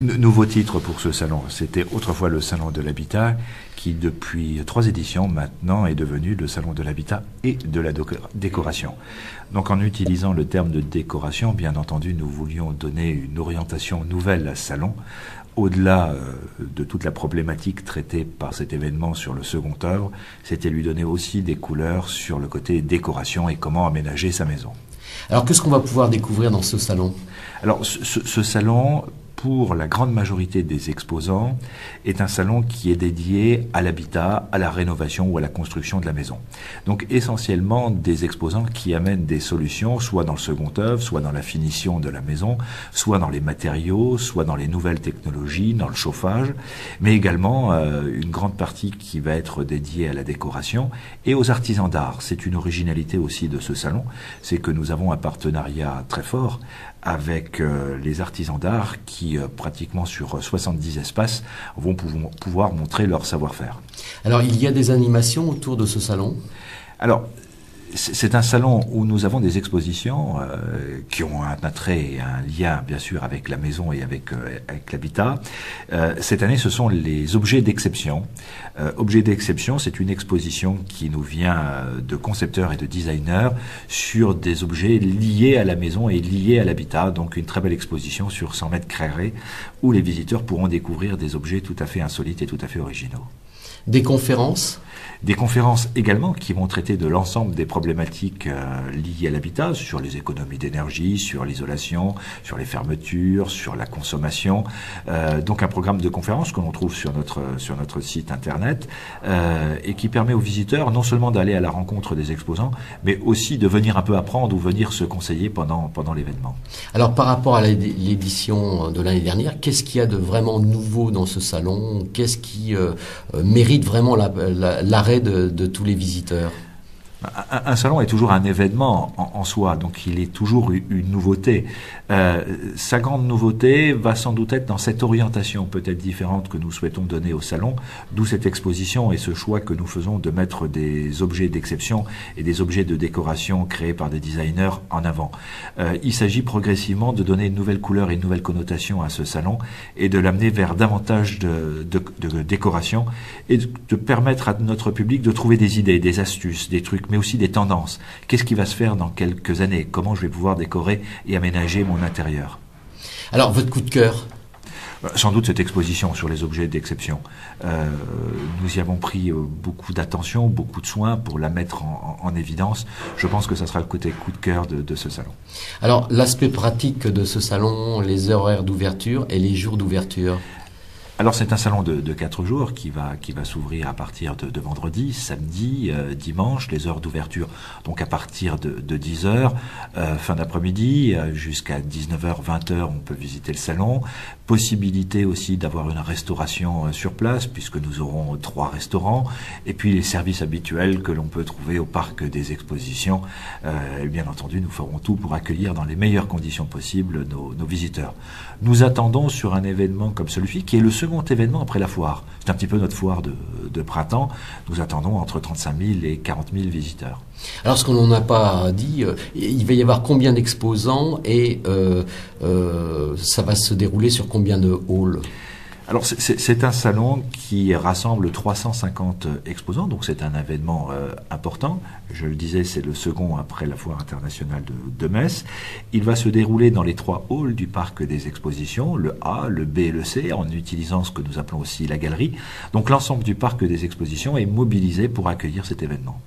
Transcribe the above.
Nouveau titre pour ce salon. C'était autrefois le Salon de l'Habitat qui, depuis 3 éditions maintenant, est devenu le Salon de l'Habitat et de la décoration. Donc en utilisant le terme de décoration, bien entendu, nous voulions donner une orientation nouvelle à ce salon, au-delà de toute la problématique traitée par cet événement sur le second œuvre, c'était lui donner aussi des couleurs sur le côté décoration et comment aménager sa maison. Alors qu'est-ce qu'on va pouvoir découvrir dans ce salon? Alors ce salon, pour la grande majorité des exposants, est un salon qui est dédié à l'habitat, à la rénovation ou à la construction de la maison. Donc essentiellement des exposants qui amènent des solutions, soit dans le second œuvre, soit dans la finition de la maison, soit dans les matériaux, soit dans les nouvelles technologies, dans le chauffage, mais également une grande partie qui va être dédiée à la décoration et aux artisans d'art. C'est une originalité aussi de ce salon, c'est que nous avons un partenariat très fort avec les artisans d'art qui, pratiquement sur 70 espaces, vont pouvoir montrer leur savoir-faire. Alors, il y a des animations autour de ce salon? Alors, c'est un salon où nous avons des expositions qui ont un attrait et un lien, bien sûr, avec la maison et avec l'habitat. Cette année, ce sont les objets d'exception. Objets d'exception, c'est une exposition qui nous vient de concepteurs et de designers sur des objets liés à la maison et liés à l'habitat. Donc, une très belle exposition sur 100 mètres carrés où les visiteurs pourront découvrir des objets tout à fait insolites et tout à fait originaux. Des conférences? Des conférences également qui vont traiter de l'ensemble des problématiques liées à l'habitat, sur les économies d'énergie, sur l'isolation, sur les fermetures, sur la consommation. Donc un programme de conférences que l'on trouve sur notre site internet et qui permet aux visiteurs non seulement d'aller à la rencontre des exposants, mais aussi de venir un peu apprendre ou venir se conseiller pendant l'événement. Alors par rapport à l'édition de l'année dernière, qu'est-ce qu'il y a de vraiment nouveau dans ce salon? Qu'est-ce qui mérite vraiment l'arrêt de tous les visiteurs? Un salon est toujours un événement en soi, donc il est toujours une nouveauté. Sa grande nouveauté va sans doute être dans cette orientation peut-être différente que nous souhaitons donner au salon, d'où cette exposition et ce choix que nous faisons de mettre des objets d'exception et des objets de décoration créés par des designers en avant. Il s'agit progressivement de donner une nouvelle couleur et une nouvelle connotation à ce salon et de l'amener vers davantage de décoration et de permettre à notre public de trouver des idées, des astuces, des trucs, mais aussi des tendances. Qu'est-ce qui va se faire dans quelques années? Comment je vais pouvoir décorer et aménager mon intérieur? Alors, votre coup de cœur? Sans doute cette exposition sur les objets d'exception. Nous y avons pris beaucoup d'attention, beaucoup de soin pour la mettre en évidence. Je pense que ça sera le côté coup de cœur de ce salon. Alors, l'aspect pratique de ce salon, les horaires d'ouverture et les jours d'ouverture? Alors c'est un salon de 4 jours qui va s'ouvrir à partir de vendredi, samedi, dimanche, les heures d'ouverture donc à partir de 10h, fin d'après-midi jusqu'à 19h, 20h on peut visiter le salon. Possibilité aussi d'avoir une restauration sur place puisque nous aurons 3 restaurants et puis les services habituels que l'on peut trouver au parc des expositions. Et bien entendu nous ferons tout pour accueillir dans les meilleures conditions possibles nos visiteurs. Nous attendons sur un événement comme celui-ci qui est le second événement après la foire. C'est un petit peu notre foire de printemps. Nous attendons entre 35 000 et 40 000 visiteurs. Alors, ce qu'on n'a pas dit, il va y avoir combien d'exposants et ça va se dérouler sur combien de halls? Alors c'est un salon qui rassemble 350 exposants, donc c'est un événement important. Je le disais, c'est le second après la foire internationale de Metz. Il va se dérouler dans les 3 halls du parc des expositions, le A, le B et le C, en utilisant ce que nous appelons aussi la galerie. Donc l'ensemble du parc des expositions est mobilisé pour accueillir cet événement.